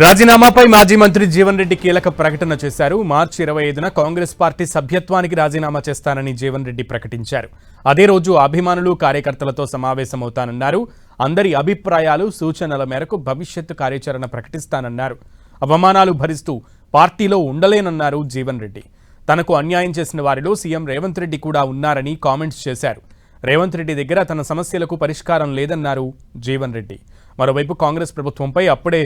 రాజీనామాపై మాజీ మంత్రి జీవన్ రెడ్డి కీలక ప్రకటన చేశారు. మార్చి 25న కాంగ్రెస్ పార్టీ సభ్యత్వానికి రాజీనామా చేస్తానని జీవన్ రెడ్డి ప్రకటించారు. అదే రోజు అభిమానులు కార్యకర్తలతో సమావేశమవుతానన్నారు. అందరి అభిప్రాయాలు సూచనల మేరకు భవిష్యత్తు కార్యాచరణ ప్రకటిస్తానన్నారు. అవమానాలు భరిస్తూ పార్టీలో ఉండలేనన్నారు జీవన్ రెడ్డి. తనకు అన్యాయం చేసిన వారిలో సీఎం రేవంత్ రెడ్డి కూడా ఉన్నారని కామెంట్స్ చేశారు. రేవంత్ రెడ్డి దగ్గర తన సమస్యలకు పరిష్కారం లేదన్నారు జీవన్ రెడ్డి. మరోవైపు కాంగ్రెస్ ప్రభుత్వంపై అప్పుడే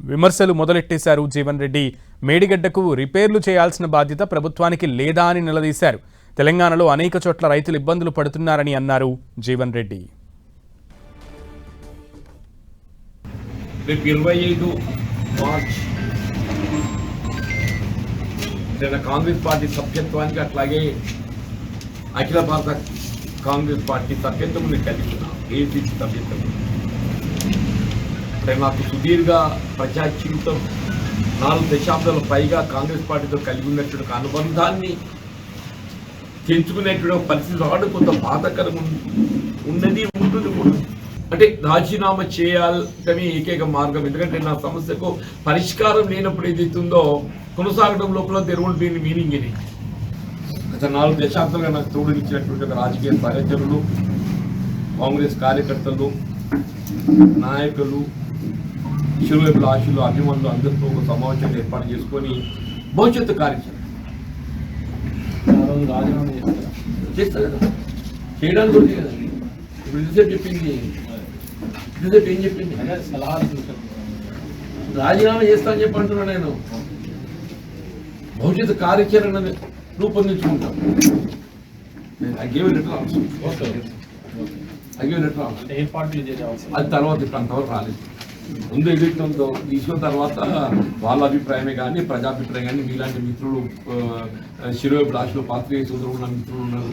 విమర్శలు మొదలెట్టేశారు జీవన్ రెడ్డి. మేడిగడ్డకు రిపేర్లు చేయాల్సిన బాధ్యత ప్రభుత్వానికి లేదా అని నిలదీశారు. తెలంగాణలో అనేక చోట్ల రైతులు ఇబ్బందులు పడుతున్నారని అన్నారు జీవన్ రెడ్డి. 25 మార్చ్ కాంగ్రెస్ పార్టీ సభ్యత్వానికి అట్లాగే అఖిల భారత కాంగ్రెస్ పార్టీ సభ్యత్వం కలిగి ఉన్నాం. ఏసీసీ సభ్యత్వం నాకు సుదీర్ఘ ప్రజా జీవితం 4 దశాబ్దాల పైగా కాంగ్రెస్ పార్టీతో కలిగి ఉన్నటువంటి అనుబంధాన్ని తెంచుకునేటువంటి పరిస్థితి రావడం కొంత బాధాకరం ఉన్నది ఉంటుంది కూడా. అంటే రాజీనామా చేయాలని ఏకైక మార్గం. ఎందుకంటే నా సమస్యకు పరిష్కారం లేనప్పుడు ఏదైతుందో కొనసాగడం లోపల తెరువులు దీని మీనింగ్ ఇది. గత 4 దశాబ్దాలుగా నాకు తోడునిచ్చినటువంటి రాజకీయ సహచరులు, కాంగ్రెస్ కార్యకర్తలు, నాయకులు, శిరువైపుల ఆశలు, అభిమానులు అందరితో ఒక సమావేశాన్ని ఏర్పాటు చేసుకొని భవిష్యత్తు కార్యాచరణ చేస్తారు కదా. చేయడానికి కూడా కదా. ఇప్పుడు రిజల్ట్ చెప్పింది, రిజల్ట్ ఏం చెప్పింది? రాజీనామా చేస్తా అని చెప్పి అంటున్నా. నేను భవిష్యత్తు కార్యాచరణ రూపొందించుకుంటాం. అది తర్వాత ఇప్పుడు అంతవరకు రాలేదు. ముందు ఎదుగుతుందో తీసుకున్న తర్వాత వాళ్ళ అభిప్రాయమే కానీ ప్రజాభిప్రాయం కానీ మీలాంటి మిత్రులు, శిరోభిలాషులు, పాత్రికేయ సోదరులు ఉన్న మిత్రులు ఉన్నారు.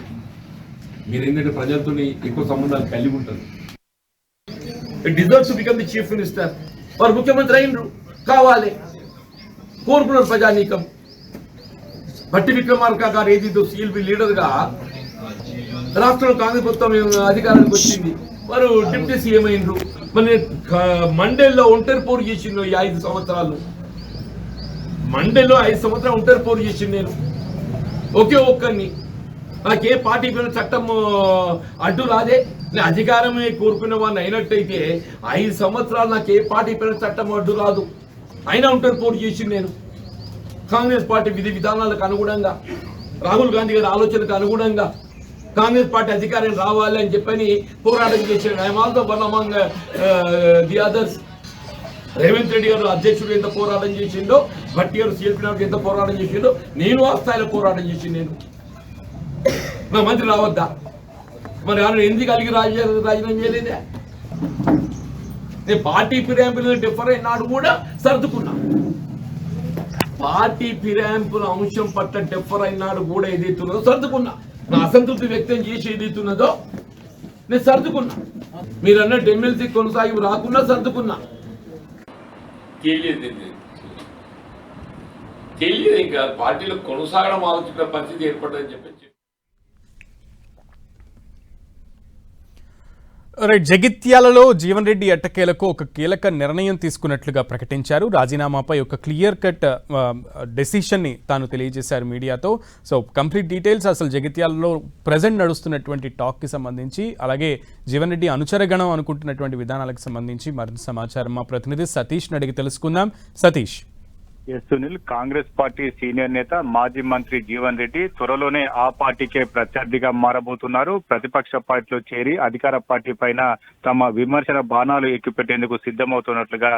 మీరు ఏంటంటే ప్రజలతో ఎక్కువ సంబంధాలు కలిగి ఉంటారు. It deserves to become the chief minister. వారు ముఖ్యమంత్రి అయినరు కావాలి కోరుకున్నారు ప్రజానీకం. భట్టి విక్రమార్క గారు ఏది సిఎల్పి లీడర్గా రాష్ట్రంలో కాంగ్రెస్ ప్రభుత్వం అధికారానికి వచ్చింది. వారు డిప్యూటీ సీఎం అయినరు. మరి మండేలో ఒంటరి పోరు చేసిండు. ఈ 5 సంవత్సరాలు మండేలో 5 సంవత్సరాలు ఒంటరి పోరు చేసిండు. నేను ఒకే ఒక్కరిని. నాకే పార్టీ పైన చట్టం అడ్డు రాదే. నేను అధికారమే కోరుకునే వాడిని అయినట్టయితే 5 సంవత్సరాలు నాకు ఏ పార్టీ పైన చట్టం అడ్డు రాదు. అయినా ఒంటరి పోరు చేసిండు నేను. కాంగ్రెస్ పార్టీ విధి విధానాలకు అనుగుణంగా, రాహుల్ గాంధీ గారి ఆలోచనకు అనుగుణంగా కాంగ్రెస్ పార్టీ అధికారం రావాలి అని చెప్పని పోరాటం చేశాడు. I'm also one among the others. Revanth Reddy గారు అధ్యక్షుడు ఎంత పోరాటం చేసిండో, భట్టి గారు సీఎల్పీ ఎంత పోరాటం చేసిండో నేను ఆ స్థాయిలో పోరాటం చేసిండు. నేను నా మంత్రి రావద్దా? మరి ఆయన ఎందుకు కలిగి రాజీనామా చేయలేదే? నేను పార్టీ ఫిరాయింపులు డిఫర్ అయినాడు కూడా సర్దుకున్నా. పార్టీ ఫిరాయింపుల అంశం పట్ల డిఫర్ అయినాడు కూడా ఏదైతున్నదో సర్దుకున్నా. నా అసంతృప్తి వ్యక్తం చేసి ఏదైతున్నదో నేను సర్దుకున్నా. మీరు అన్నట్టు ఎమ్మెల్సీ కొనసాగి రాకుండా సర్దుకున్నా. తెలియదు ఇంకా పార్టీలో కొనసాగడం ఆలోచించిన పరిస్థితి ఏర్పడదని చెప్పి. రైట్. జగిత్యాలలో జీవన్ రెడ్డి ఎట్టకేలకు ఒక కీలక నిర్ణయం తీసుకున్నట్లుగా ప్రకటించారు. రాజీనామాపై ఒక క్లియర్ కట్ డెసిషన్ని తాను తెలియజేశారు మీడియాతో. సో కంప్లీట్ డీటెయిల్స్, అసలు జగిత్యాలలో ప్రజెంట్ నడుస్తున్నటువంటి టాక్కి సంబంధించి, అలాగే జీవన్ రెడ్డి అనుచరగణం అనుకుంటున్నటువంటి విధానాలకు సంబంధించి మరింత సమాచారం మా ప్రతినిధి సతీష్ని అడిగి తెలుసుకుందాం. సతీష్. సునీల్, కాంగ్రెస్ పార్టీ సీనియర్ నేత మాజీ మంత్రి జీవన్ రెడ్డి త్వరలోనే ఆ పార్టీకే ప్రత్యర్థిగా మారబోతున్నారు. ప్రతిపక్ష పార్టీలో చేరి అధికార పార్టీ పైన తమ విమర్శల బాణాలు ఎక్కుపెట్టేందుకు సిద్ధమవుతున్నట్లుగా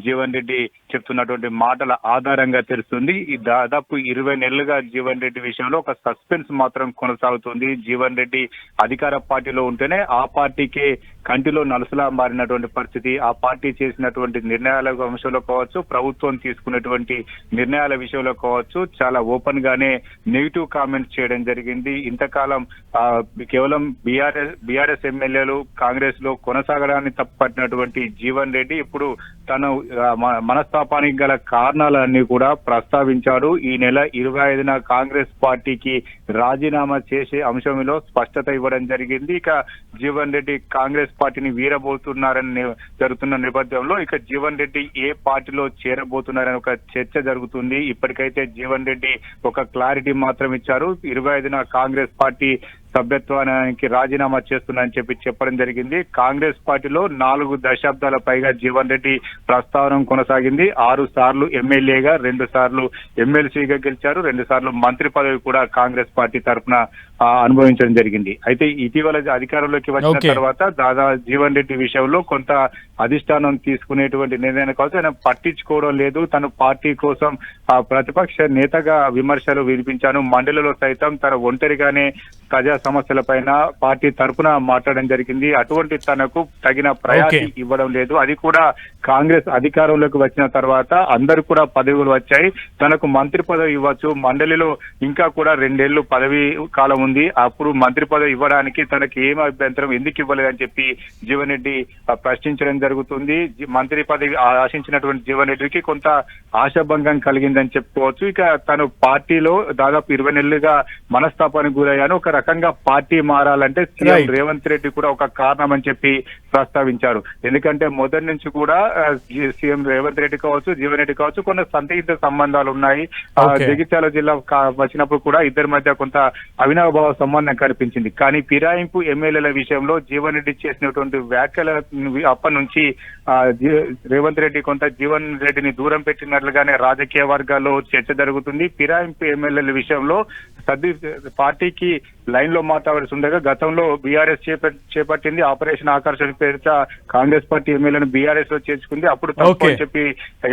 జీవన్ రెడ్డి చెప్తున్నటువంటి మాటల ఆధారంగా తెలుస్తుంది. ఈ దాదాపు 20 నెలలుగా జీవన్ రెడ్డి విషయంలో ఒక సస్పెన్స్ మాత్రం కొనసాగుతుంది. జీవన్ రెడ్డి అధికార పార్టీలో ఉంటేనే ఆ పార్టీకే కంటిలో నలుసులా మారినటువంటి పరిస్థితి. ఆ పార్టీ చేసినటువంటి నిర్ణయాల అంశంలో కావచ్చు, ప్రభుత్వం తీసుకున్నటువంటి నిర్ణయాల విషయంలో కావచ్చు చాలా ఓపెన్ గానే నెగిటివ్ కామెంట్స్ చేయడం జరిగింది. ఇంతకాలం కేవలం బీఆర్ఎస్ ఎమ్మెల్యేలు కాంగ్రెస్ లో కొనసాగడాన్ని తప్పుపట్టినటువంటి జీవన్ రెడ్డి ఇప్పుడు తను మనస్తాపానికి గల కారణాలన్నీ కూడా ప్రస్తావించాడు. ఈ నెల 25న కాంగ్రెస్ పార్టీకి రాజీనామా చేసే అంశంలో స్పష్టత ఇవ్వడం జరిగింది. ఇక జీవన్ రెడ్డి కాంగ్రెస్ పార్టీని వీరబోతున్నారని జరుగుతున్న నేపథ్యంలో ఇక జీవన్ రెడ్డి ఏ పార్టీలో చేరబోతున్నారని ఒక చర్చ జరుగుతుంది. ఇప్పటికైతే జీవన్ రెడ్డి ఒక క్లారిటీ మాత్రం ఇచ్చారు. 25న కాంగ్రెస్ పార్టీ సభ్యత్వానికి రాజీనామా చేస్తున్నారని చెప్పడం జరిగింది. కాంగ్రెస్ పార్టీలో 4 దశాబ్దాల పైగా జీవన్ రెడ్డి ప్రస్తావన కొనసాగింది. 6 సార్లు ఎమ్మెల్యేగా, 2 సార్లు ఎమ్మెల్సీగా గెలిచారు, 2 సార్లు మంత్రి పదవి కూడా కాంగ్రెస్ పార్టీ తరఫున అనుభవించడం జరిగింది. అయితే ఇటీవల అధికారంలోకి వచ్చిన తర్వాత దాదాపు జీవన్ రెడ్డి విషయంలో కొంత అధిష్టానం తీసుకునేటువంటి నిర్ణయాన్ని కావచ్చు ఆయన పట్టించుకోవడం లేదు. తను పార్టీ కోసం ప్రతిపక్ష నేతగా విమర్శలు వినిపించాను, మండలిలో సైతం తన ఒంటరిగానే ప్రజా సమస్యల పైన పార్టీ తరఫున మాట్లాడడం జరిగింది. అటువంటి తనకు తగిన ప్రయాణి ఇవ్వడం లేదు. అది కూడా కాంగ్రెస్ అధికారంలోకి వచ్చిన తర్వాత అందరు కూడా పదవులు వచ్చాయి, తనకు మంత్రి పదవి ఇవ్వచ్చు, మండలిలో ఇంకా కూడా 2 ఏళ్లు పదవి కాలం ఉంది, అప్పుడు మంత్రి పదవి ఇవ్వడానికి తనకి ఏం అభ్యంతరం, ఎందుకు ఇవ్వలేదని చెప్పి జీవన్ రెడ్డి ప్రశ్నించడం జరుగుతుంది. మంత్రి పదవి ఆశించినటువంటి జీవన్ రెడ్డికి కొంత ఆశాభంగం కలిగిందని చెప్పుకోవచ్చు. ఇక తను పార్టీలో దాదాపు 20 నెలలుగా మనస్తాపానికి గురయ్యాను, ఒక రకంగా పార్టీ మారాలంటే సీఎం రేవంత్ రెడ్డి కూడా ఒక కారణం అని చెప్పి ప్రస్తావించారు. ఎందుకంటే మొదటి నుంచి కూడా సీఎం రేవంత్ రెడ్డి కావచ్చు, జీవన్ రెడ్డి కావచ్చు కొన్ని సన్నిహిత సంబంధాలు ఉన్నాయి. జగిత్యాల జిల్లా వచ్చినప్పుడు కూడా ఇద్దరి మధ్య కొంత అవినాభావ సంబంధం కనిపించింది. కానీ ఫిరాయింపు ఎమ్మెల్యేల విషయంలో జీవన్ రెడ్డి చేసినటువంటి వ్యాఖ్యల అప్పటి నుంచి రేవంత్ రెడ్డి కొంత జీవన్ రెడ్డిని దూరం పెట్టినట్లుగానే రాజకీయ వర్గాల్లో చర్చ జరుగుతుంది. ఫిరాయింపు ఎమ్మెల్యేల విషయంలో పార్టీకి లైన్ లో మాట్లాడాల్సి ఉండగా గతంలో బీఆర్ఎస్ చేపట్టింది ఆపరేషన్ ఆకర్షణ పేరిట కాంగ్రెస్ పార్టీ ఎమ్మెల్యేలను బీఆర్ఎస్ లో చేర్చుకుంది. అప్పుడు తప్పు అని చెప్పి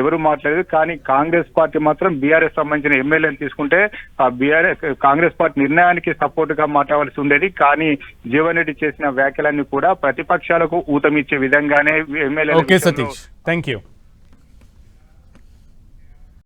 ఎవరు మాట్లాడలేదు. కానీ కాంగ్రెస్ పార్టీ మాత్రం బీఆర్ఎస్ సంబంధించిన ఎమ్మెల్యేలను తీసుకుంటే ఆ కాంగ్రెస్ పార్టీ నిర్ణయానికి సపోర్ట్ గా మాట్లాడాల్సి ఉండేది. కానీ జీవన్ రెడ్డి చేసిన వ్యాఖ్యలన్నీ కూడా ప్రతిపక్షాలకు ఊతమిచ్చే విధంగానే MLA. Okay Satish, thank you.